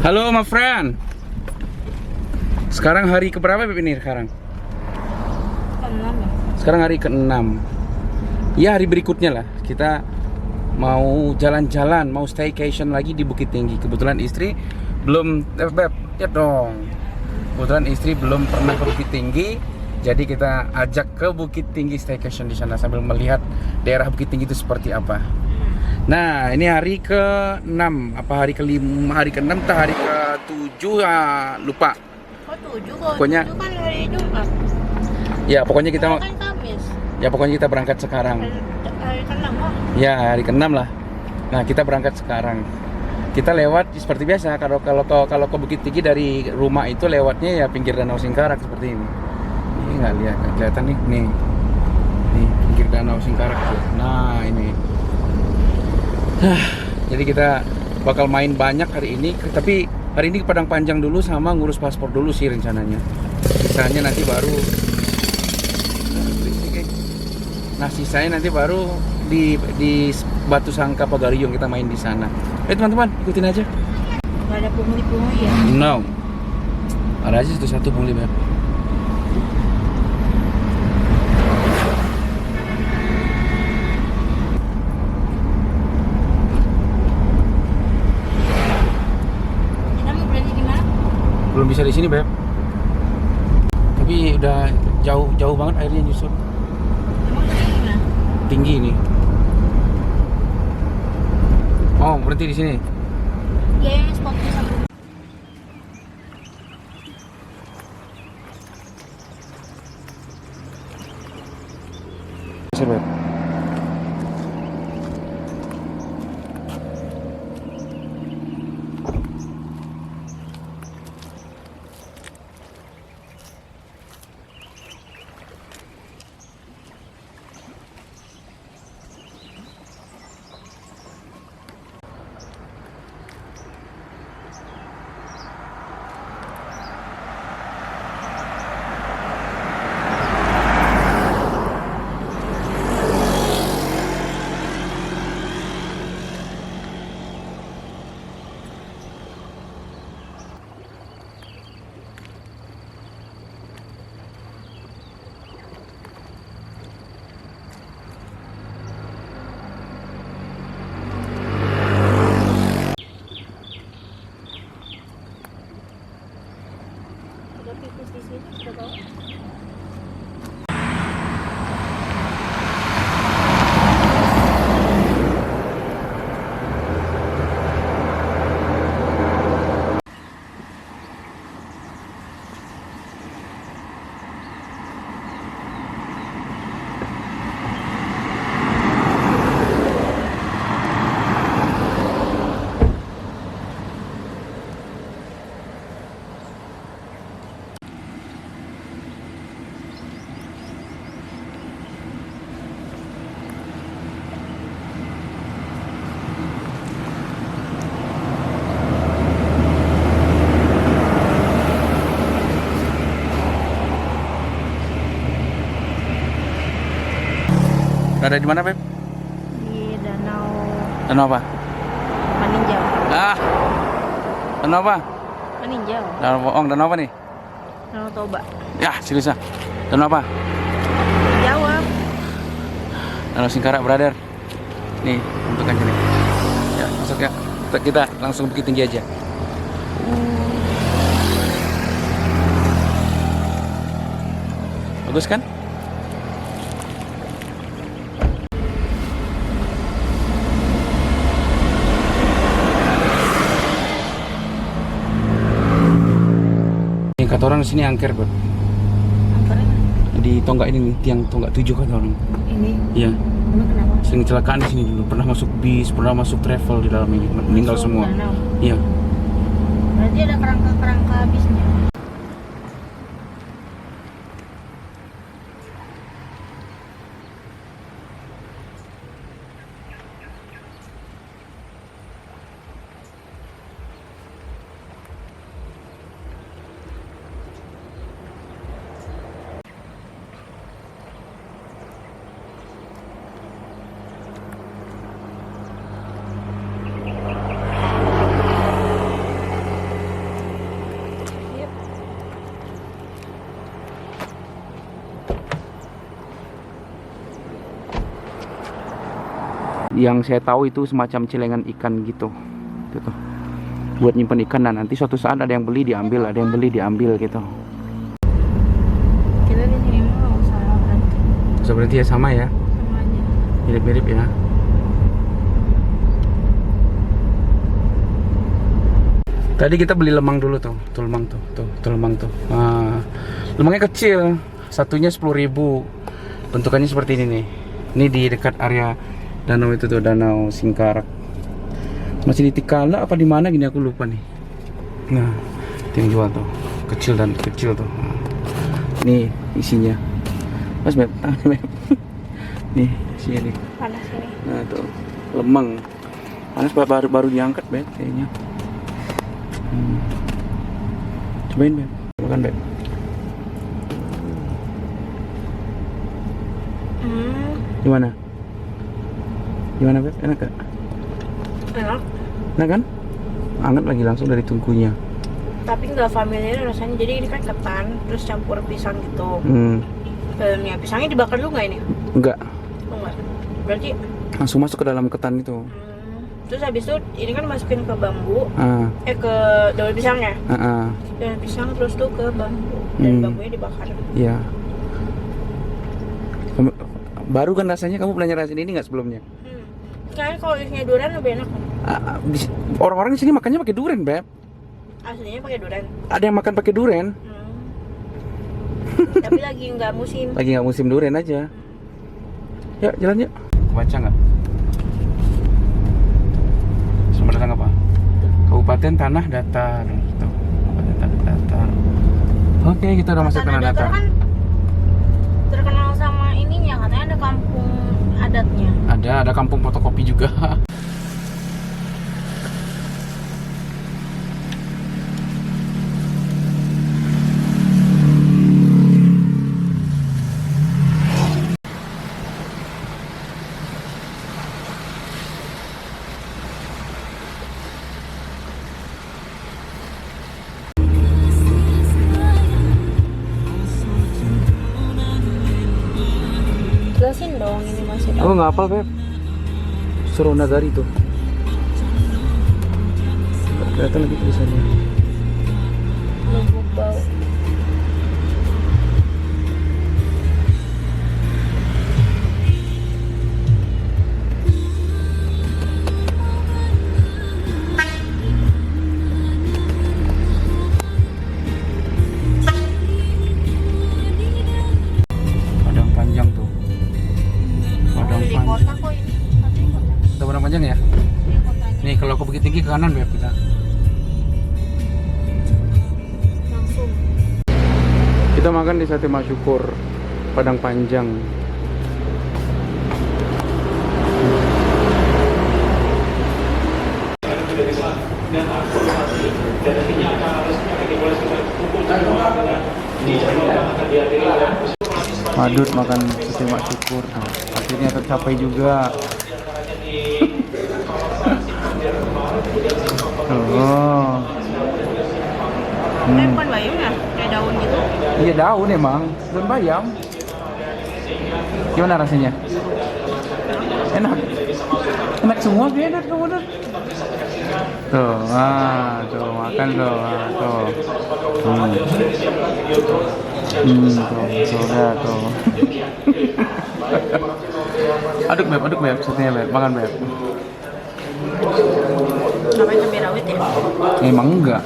Halo my friend. Sekarang hari keberapa Beb ini sekarang? Ke-6 ya? Sekarang hari ke-6. Ya hari berikutnya lah. Kita mau jalan-jalan, mau staycation lagi di Bukit Tinggi. Kebetulan istri belum Beb, ya dong. Kebetulan istri belum pernah ke Bukit Tinggi. Jadi kita ajak ke Bukit Tinggi staycation di sana sambil melihat daerah Bukit Tinggi itu seperti apa. Nah, ini hari ke-6, apa hari ke-5, hari ke-6 atau hari ke-7 ya, lupa. Kok 7? Kok Pokoknya- 7 kan hari Jumat. Ya, pokoknya kita Kan Kamis. ya pokoknya kita berangkat sekarang. Hari ke-6 kok. Ya, hari ke-6 lah. Nah, kita berangkat sekarang. Kita lewat seperti biasa kalau ke Bukit Tinggi dari rumah itu lewatnya ya pinggir Danau Singkarak seperti ini. Ini nggak kelihatan nih, nih. Nih, pinggir Danau Singkarak tuh. Nah, ini. Jadi kita bakal main banyak hari ini, tapi hari ini ke Padang Panjang dulu sama ngurus paspor dulu sih rencananya. Sisanya nanti baru sisanya nanti baru di Batu Sangka Pagariyung kita main di sana. Teman-teman, ikutin aja. Gak ada pungli-pungli ya? No. Ada aja satu pungli, Beb. Kita mau berhenti di mana? Belum bisa di sini, Beb. Tapi udah jauh banget airnya nyusut. Emang berhenti di mana? Tinggi ini. Oh, berhenti di sini. Iya, yang spotnya satu. Bisa, Beb. Ada pipis di sini, sudah tahu. Ada di mana, Beb? Di Danau Danau apa? Maninjau. Danau apa? Maninjau. Danau Boong, danau apa nih? Danau Toba. Ya, serius ah. Danau apa? Jawab. Danau Singkarak, brother. Nih, untuk aja nih. Ya, masuk ya. Kita langsung Bukit Tinggi aja. Bagus kan? Yang kata orang di sini angker, Beb. Angkernya mana? Di tonggak ini nih, tiang tonggak 7 kata orang. Ini. Iya. Emang kenapa? Sering kecelakaan di sini dulu. Pernah masuk bis, pernah masuk travel di dalam ini. Meninggal Masuk semua. danau. Iya. Berarti ada kerangka-kerangka bisnya. Yang saya tahu itu semacam celengan ikan gitu. Itu tuh. Buat nyimpan ikan, dan nanti suatu saat ada yang beli diambil, ada yang beli diambil gitu. Kita di sini mah nggak usah berhenti. Seperti ya, sama ya. Sama aja. Mirip-mirip ya. Tadi kita beli lemang dulu tuh, lemang tuh lemang tuh. Nah, lemangnya kecil, satunya 10.000. Bentukannya seperti ini nih. Ini di dekat area danau itu tuh, Danau Singkarak. Masih di Tikala apa di mana gini aku lupa nih. Nah, itu yang jual tuh, kecil tuh. Nah, ini isinya. Mas Beb, Beb. Nih, isinya nih. Panas ini. Nah, tuh lemang. Panas baru diangkat, Beb, kayaknya. Cobain, Beb. Makan, Beb. Gimana? Gimana, Beb? Enak gak? Enak. Enak kan? Anget lagi langsung dari tungkunya. Tapi nggak familiar rasanya. Jadi ini kan ketan, terus campur pisang gitu. Dalamnya pisangnya dibakar dulu nggak ini? Enggak. Oh, enggak. Berarti Langsung masuk ke dalam ketan itu. terus habis itu ini kan masukin ke bambu. Ke daun pisangnya. Daun pisang terus tuh ke bambu. Dan bambunya dibakar. Iya. Baru kan rasanya, kamu pernah ngerasain ini nggak sebelumnya? Kayaknya kalau isinya durian lebih enak. Orang-orang di sini makannya pakai durian, Beb. Aslinya pakai durian. Ada yang makan pakai durian. Tapi lagi nggak musim. Lagi nggak musim durian aja. Yuk, jalan yuk. Baca nggak? Sumber datang apa? Kabupaten Tanah Datar. Tuh, Kabupaten Tanah Datar. Oke, kita udah masuk Tanah Datar. Kan terkenal sama ininya, katanya ada kampung adatnya. Ada kampung fotokopi juga. Jelasin dong, ini masih Oh, nggak apa, Beb. Suronagari tuh. Kelihatan lagi tulisannya. Lubuk Bau. Padang Panjang tuh. Padang Dari Panjang. kota kok ini. Dari kota. Kita Padang Panjang ya. Dari kotanya. Nih kalau ke Bukit Tinggi ke kanan, Beb, kita. Langsung. Kita makan di Sate Masyukur Padang Panjang. Madut makan Sate Masyukur. Nah, akhirnya tercapai juga. Oh. Ini bukan bayam ya? Kayak daun gitu. Iya, daun emang, daun bayam. Gimana rasanya? Enak. Enak semua beda kamu tuh. Tuh, tuh makan tuh, tuh. Tuh, udah tuh. Aduk Beb, satenya Beb, makan Beb. Namanya cabai rawit ya? Emang enggak.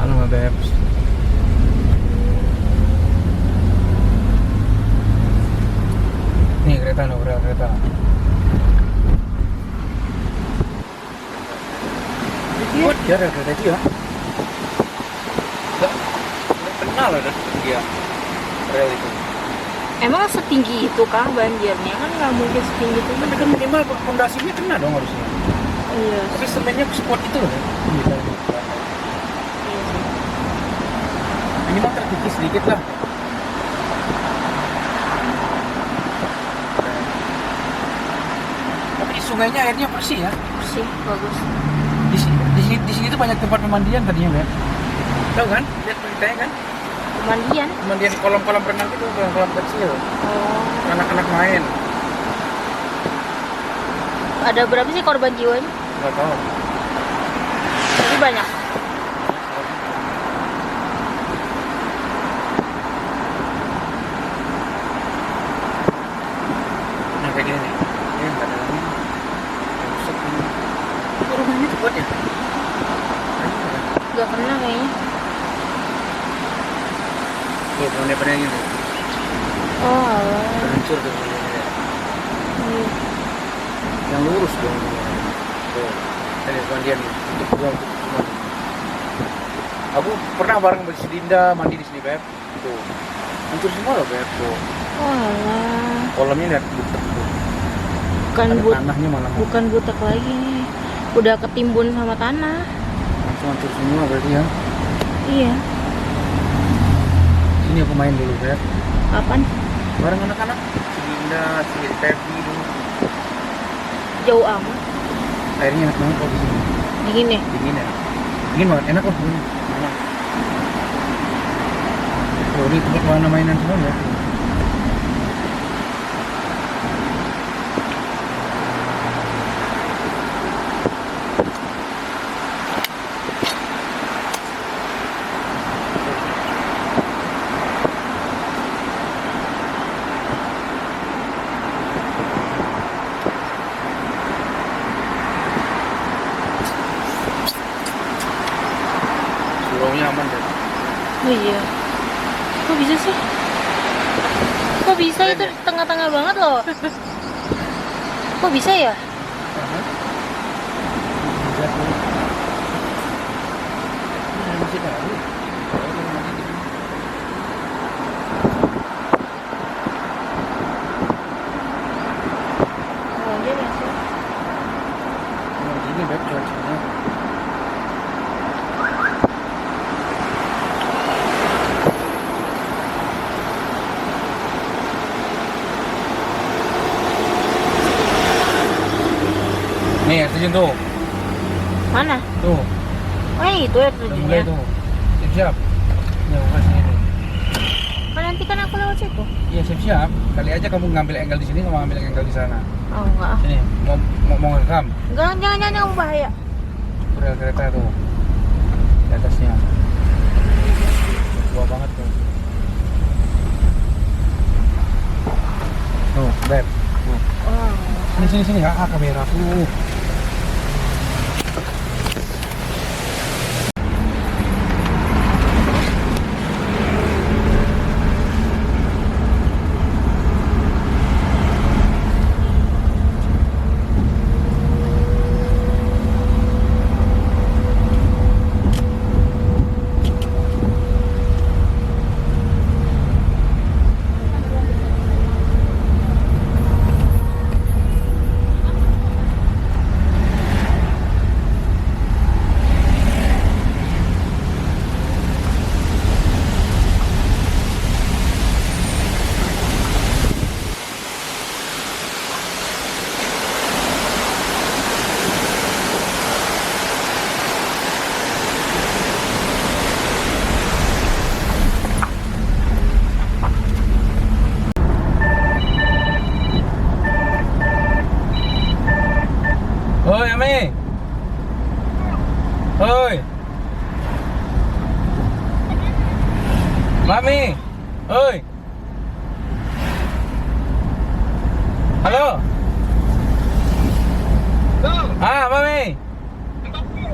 Halo Beb. Nih kereta. Kuat ya rel kereta itu ya. Nggak kenal ada dia rel itu. Emang setinggi itu kah banjirnya? Kan nggak mungkin setinggi itu. Tapi kan minimal fondasinya kena dong harusnya. Iya. Tapi semennya sekuat itu loh. Iya. Minimal terkikis sedikit lah. Tapi di sungainya airnya bersih ya. Bersih, bagus. Di sini tuh banyak tempat pemandian tadinya, Beb. Tahu kan? Lihat beritanya kan? Pemandian. Pemandian kolam-kolam renang itu, kolam-kolam kecil. Oh. Anak-anak main. Ada berapa sih korban jiwanya? Nggak tahu. Tapi banyak. Nah kayak gini nih. Ini nggak ada lagi. Rusak ini. Kok rumahnya tuh kuat ya? Gak pernah kayaknya. Tuh, pemandian gitu. Oh, alah. Hancur tuh pemandiannya. Iya. Yang lurus dong. Tuh, ini pemandian nih. Untuk gua mandi. Aku pernah bareng sama si Dinda mandi di sini, Beb. Tuh. Hancur semua loh, Beb. Tuh. Oh, alah. Kolamnya lihat butek tuh. Bukan Ada tanahnya malah. bukan butek lagi nih. Udah ketimbun sama tanah. Langsung hancur semua berarti ya. Iya. Sini aku main dulu, Beb. Kapan? Bareng anak-anak. Si Dinda, si Pepi dulu. Jauh amat. Airnya enak banget kok di sini. Dingin ya? Dingin ya. Dingin banget, enak kok. Dingin. Enak. Oh, ini tempat wahana mainan semua ya. Suraunya aman deh. Oh iya. Kok bisa sih? Kok bisa itu di tengah-tengah banget loh? Kok bisa ya? Oh iya nggak sih? Gini, Beb, cuacanya. Nih, air terjun tuh. Mana? Tuh. Oh itu ya Udah mulai terjunnya. tuh. Siap-siap. Ya, aku kasih ini. Kan nanti kan aku lewat situ. Iya, siap-siap. Kali aja kamu ngambil angle di sini, kamu ngambil angle di sana. Oh enggak. Sini, mau ngerekam. Enggak, jangan kamu bahaya. Rel kereta tuh. Di atasnya. Tua banget tuh. Tuh, Beb. Tuh. Oh. Sini. Kameraku. Hoi, Ami. Hoi. Mami. Hoi. Halo. Ah, Mami.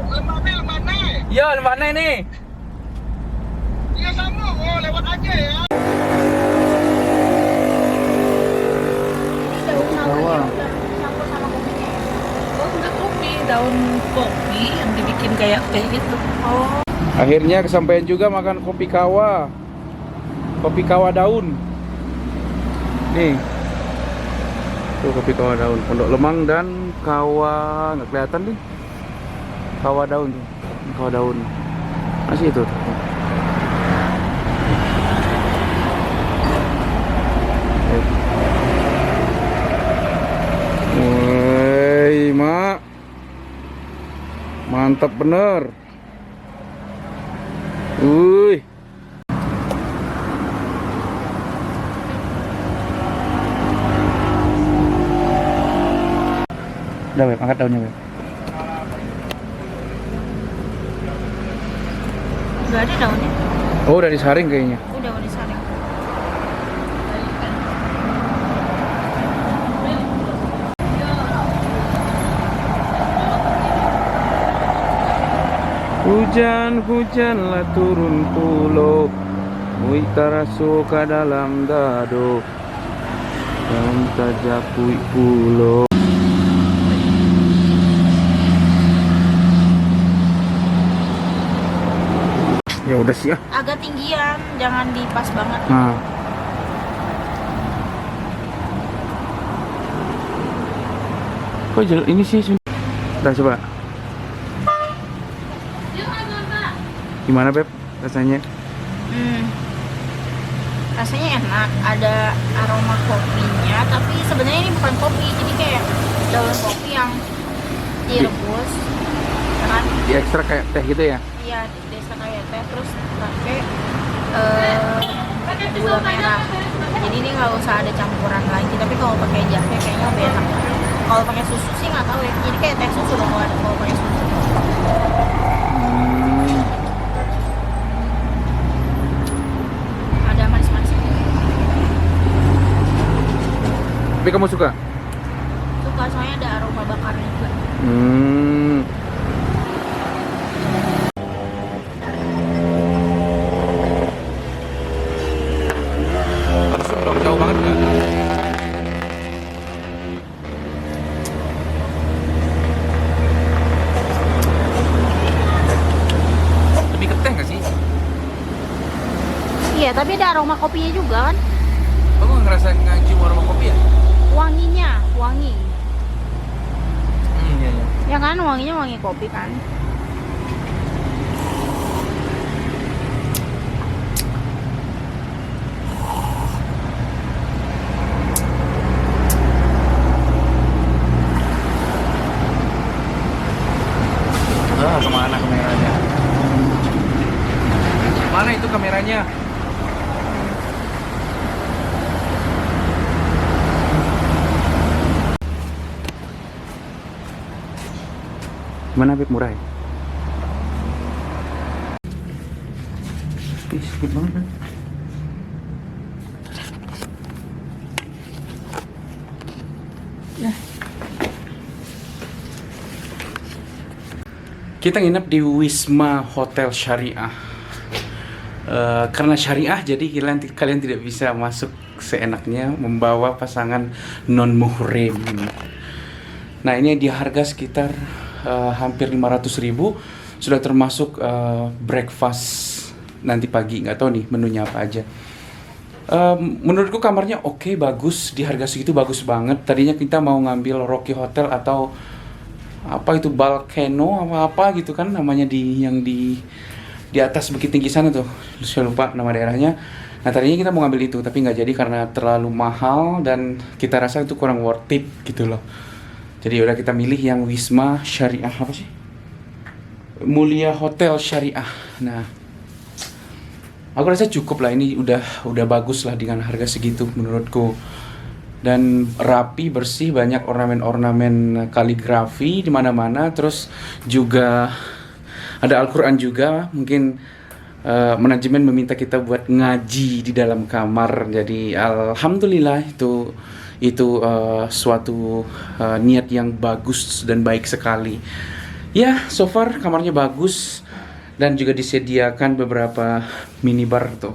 Lembabil mana? Yo, mana ini? Iya sama, oh lewat aja ya. Daun Bawang. campur sama kopinya. Oh, enggak kopi. daun kopi yang dibikin kayak teh gitu. Oh. Akhirnya kesampaian juga makan kopi kawa. Kopi kawa daun. Nih. Tuh kopi kawa daun. Pondok Lemang dan kawa, nggak kelihatan nih. Kawa daun tuh. Kawa daun. Masih itu. Woi, Mak. Mantap bener. Udah, Beb, angkat daunnya, Beb. Udah ada daunnya. Oh, udah disaring kayaknya. Udah disaring. Hujan-hujanlah turun pulau, Mui taraso ka dalam dado, dan tajapui pulau. Ya udah sih ya. Agak tinggian, jangan dipas banget. Nah. Kok ini sih? Udah coba. Gimana, Beb, rasanya? Rasanya enak, ada aroma kopinya, tapi sebenarnya ini bukan kopi, jadi kayak daun kopi yang direbus, kan? Di ekstra kayak teh gitu ya? Iya, desa kayak teh, terus pakai gula merah. Jadi ini nggak usah ada campuran lagi, tapi kalau pakai jahe kayaknya lebih enak. Kalau pakai susu sih nggak tahu ya, jadi kayak teh susu loh kalau pakai susu. Tapi kamu suka? Suka, soalnya ada aroma bakarnya juga. Langsung dong, jauh banget nggak? Lebih ke teh nggak sih? Iya, tapi ada aroma kopinya juga kan? Kamu ngerasa ngacium aroma kopi ya? Wanginya, wangi. Iya, iya. Ya kan, wanginya wangi kopi kan. Kemana kameranya? Mana itu kameranya? Mana, Beb, murah ya? Ih, sakit banget, Beb. Kita nginep di Wisma Hotel Syariah. Karena syariah, jadi kalian tidak bisa masuk seenaknya membawa pasangan non-muhrim. Nah, ini di harga sekitar hampir 500.000, sudah termasuk breakfast nanti pagi. Nggak tahu nih menunya apa aja. Menurutku kamarnya oke, bagus, di harga segitu bagus banget. Tadinya kita mau ngambil Rocky Hotel atau apa itu, Volcano apa gitu kan namanya, yang di atas Bukit Tinggi sana tuh, saya lupa nama daerahnya. Nah, tadinya kita mau ngambil itu, tapi nggak jadi karena terlalu mahal dan kita rasa itu kurang worth it gitu loh. Jadi udah kita milih yang Wisma Syariah, apa sih? Mulia Hotel Syariah. Nah, aku rasa cukup lah, ini udah bagus lah dengan harga segitu menurutku. Dan rapi, bersih, banyak ornamen-ornamen kaligrafi di mana-mana. Terus juga ada Al-Quran juga. Mungkin manajemen meminta kita buat ngaji di dalam kamar. Jadi alhamdulillah itu suatu niat yang bagus dan baik sekali. Ya, so far kamarnya bagus dan juga disediakan beberapa minibar tuh.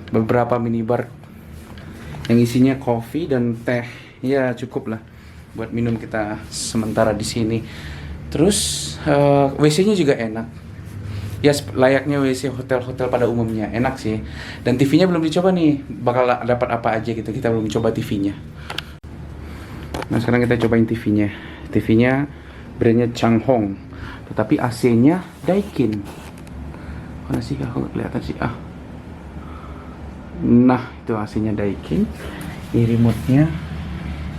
Beberapa minibar yang isinya kopi dan teh. Ya, cukup lah buat minum kita sementara di sini. Terus WC-nya juga enak. Ya layaknya WC hotel-hotel pada umumnya, enak sih. Dan TV-nya belum dicoba nih, bakal dapat apa aja gitu. Kita belum coba TV-nya. Nah sekarang kita cobain TV-nya. TV-nya brandnya Changhong, tetapi AC-nya Daikin. Mana sih? Aku nggak kelihatan sih. Nah itu AC-nya Daikin. Ini remote-nya.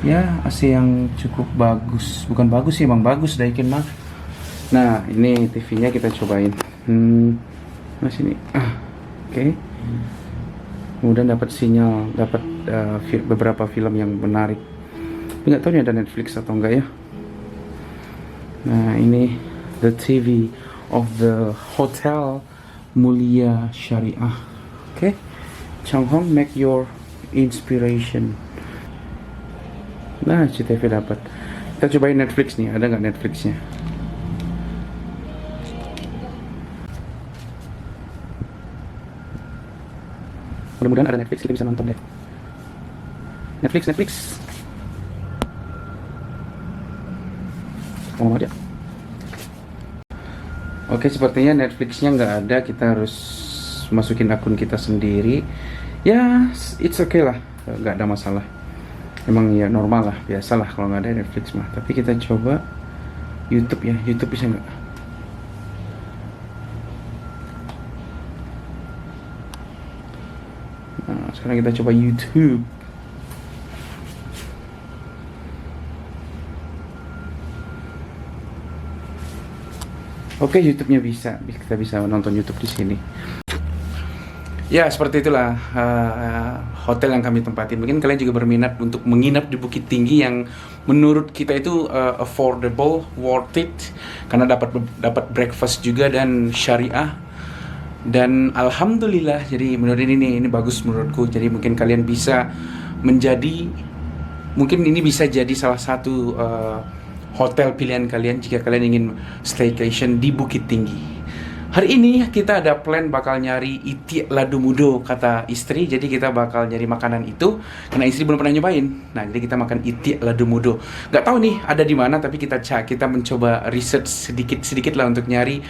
Ya AC yang cukup bagus. Bukan bagus sih, emang bagus Daikin mah. Nah ini TV-nya kita cobain. Masih nih. Oke. Kemudian dapat sinyal, dapat beberapa film yang menarik. Nggak tahu nih ada Netflix atau enggak ya. Nah ini the TV of the Hotel Mulia Syariah. Oke. Changhong, make your inspiration. Nah CTV dapat. Kita cobain Netflix nih, ada nggak Netflixnya? Mudah-mudahan ada Netflix, kita bisa nonton deh. Netflix. Mau aja. Oke, sepertinya Netflixnya nggak ada. Kita harus masukin akun kita sendiri. Ya, it's okay lah, nggak ada masalah. Emang ya normal lah, biasalah kalau nggak ada Netflix mah. Tapi kita coba YouTube ya. YouTube bisa nggak? Nah, sekarang kita coba YouTube. Oke, YouTube-nya bisa. Kita bisa nonton YouTube di sini. Ya, seperti itulah hotel yang kami tempatin. Mungkin kalian juga berminat untuk menginap di Bukit Tinggi yang menurut kita itu affordable, worth it, karena dapat breakfast juga dan syariah. Dan alhamdulillah, jadi menurut ini bagus menurutku. Jadi mungkin kalian bisa mungkin ini bisa jadi salah satu hotel pilihan kalian jika kalian ingin staycation di Bukit Tinggi. Hari ini kita ada plan bakal nyari itik ladu mudo kata istri. Jadi kita bakal nyari makanan itu karena istri belum pernah nyobain. Nah, jadi kita makan itik ladu mudo. Gak tahu nih ada di mana, tapi kita mencoba research sedikit lah untuk nyari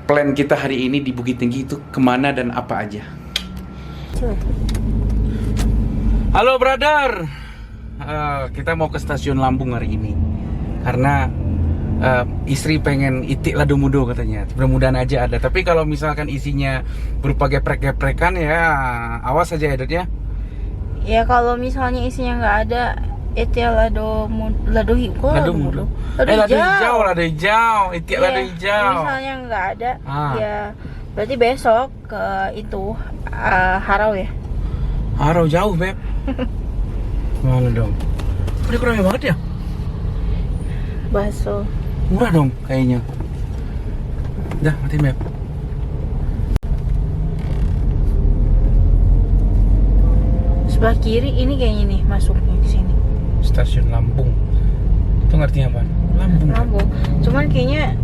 plan kita hari ini di Bukit Tinggi itu kemana dan apa aja. Halo brother, kita mau ke stasiun Lambung hari ini karena istri pengen itik ladu mudo katanya. Mudah-mudahan aja ada. Tapi kalau misalkan isinya berupa geprek-geprekan ya awas aja ya Dut ya. Ya kalau misalnya isinya nggak ada, itik ladu hijau. Ladu hijau, itik ladu hijau. Misalnya nggak ada, ya berarti besok ke itu Harau ya. Harau jauh beb. Mana dong? Udah kurang banget ya? Bakso. Murah dong kayaknya. Dah, matiin map. Sebelah kiri ini kayaknya nih masuknya ke sini. Stasiun Lambung. Itu ngerti apa? Lambung. Lambung. Cuman kayaknya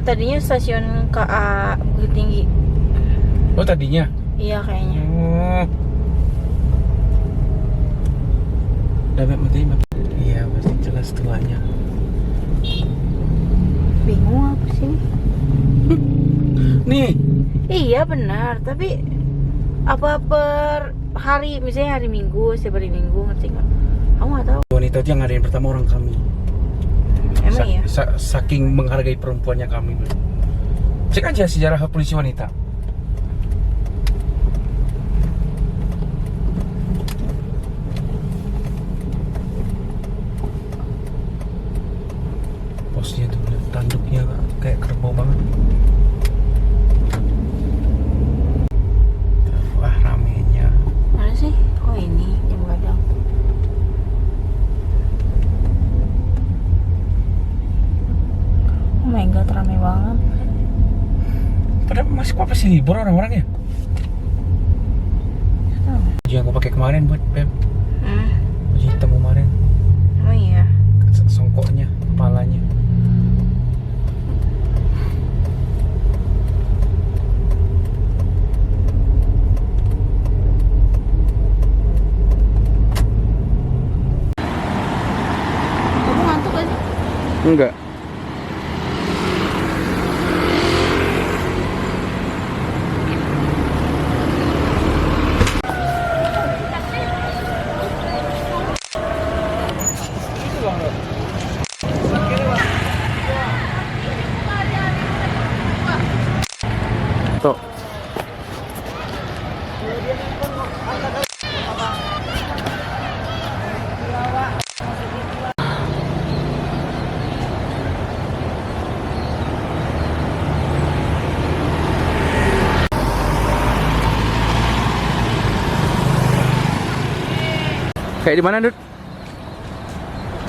tadinya stasiun KA Bukit Tinggi. Oh, tadinya? Iya kayaknya. Oh. Udah map, matiin map. Iya, pasti jelas tuanya. Bingung apa sih ini? Nih. Iya benar, tapi apa per hari, misalnya hari Minggu, setiap hari Minggu, ngerti nggak? Kamu nggak tahu. Wanita itu yang ngadain pertama orang kami. Emang iya? Saking menghargai perempuannya kami. Cek aja sejarah polisi wanita. Posnya tuh tanduknya kayak kerbau banget. Wah ramenya. Mana sih? Oh ini jam gadang. Oh my god, ramai banget. Padahal masih libur orang-orang ya. Baju yang aku pakai kemarin buat Beb. Baju hitam kemarin. Oh iya. Songkoknya, kepalanya. Kamu ngantuk gak sih? Enggak. foto. Kayak di mana, Dut?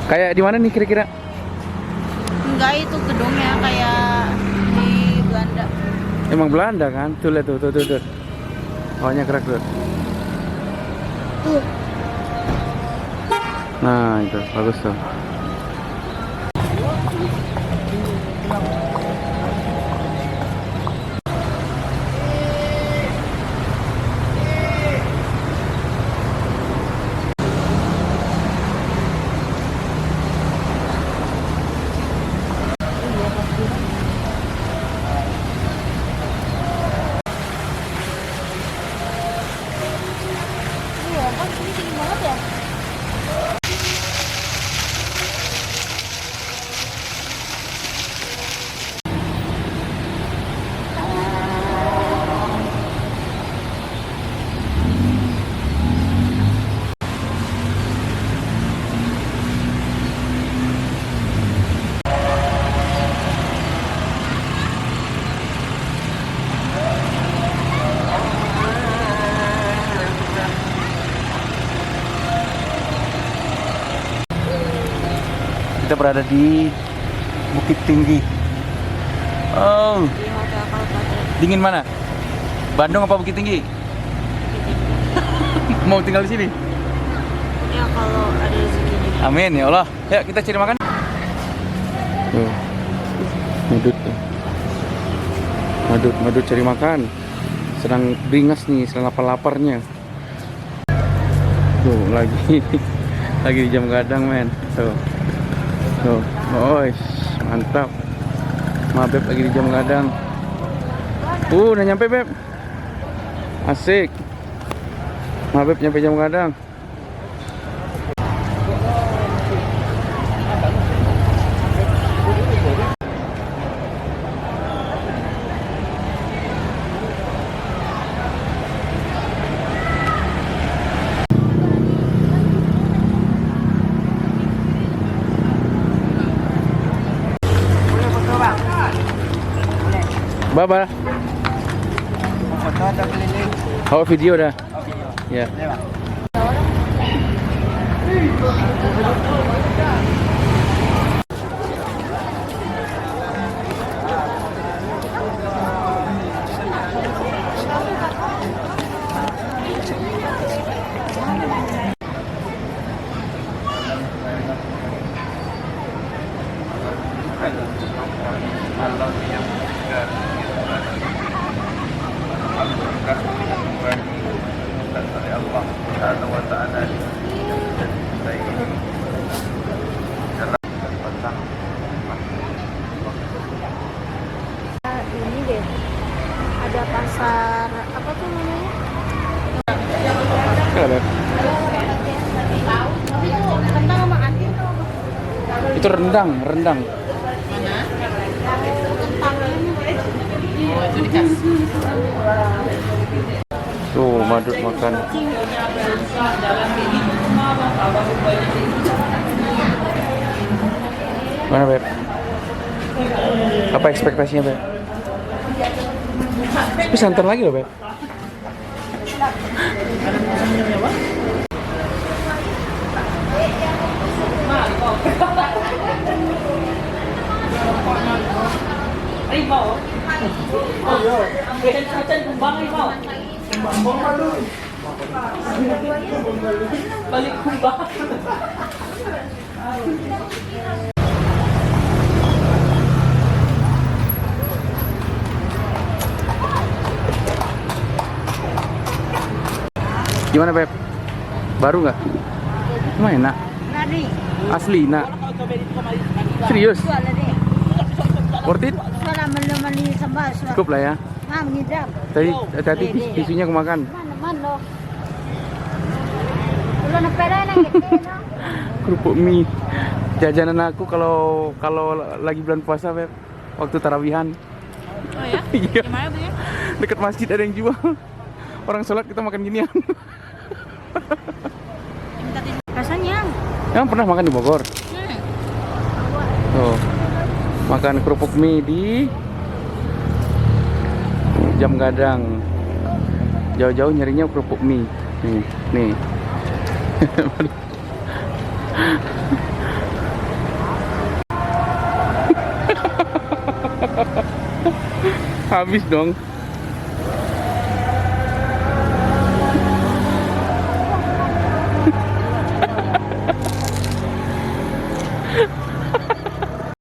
Kayak di mana nih kira-kira? Enggak, itu gedungnya kayak di Belanda. Emang Belanda kan? Tuh lihat tuh, Dut. Awalnya kerak, Dut. Tuh. Nah, itu bagus tuh. Iya, kan ini tinggi banget ya. Kita berada di Bukit Tinggi. Oh, Di Hotel Kalpatra. dingin mana? Bandung apa Bukit Tinggi? Mau tinggal di sini? Ya kalau ada rezekinya. Amin ya Allah. Yuk kita cari makan. Tuh, Madut tuh. Madut cari makan. Sedang beringas nih, sedang lapar-laparnya. Tuh lagi lagi di jam gadang, men. Tuh. Tuh, mantap. Ma Beb lagi di jam gadang. Udah nyampe, Beb. Asik. Ma Beb nyampe jam gadang. Baba. Foto atau keliling? Oh, video dah. Ya. Lewat. Ini deh. Ada pasar apa tuh namanya? Ada. Kentang sama antin. Itu rendang. Kentang. Tuh, Madut makan. Mana, Beb? Apa ekspektasinya, Beb? Tapi santan lagi loh, Beb. Gimana, Beb? Baru nggak? Emang enak? Nadi. Asli, nak? Serius? Worth it? Suara menemani sambal. Cukup lah ya. Nah, mengidap. Tadi tisunya kemakan. Mana lo? Ulo na pera na gitu. Kerupuk mie. Jajanan aku kalau lagi bulan puasa, Beb. Waktu tarawihan. Oh ya? Iya. Gimana punya? Dekat masjid ada yang jual. Orang sholat kita makan ginian. Rasanya. Yang pernah makan di Bogor? Hmm. Tuh, makan kerupuk mie di Jam Gadang. Jauh-jauh nyarinya kerupuk mie. Nih. Habis dong.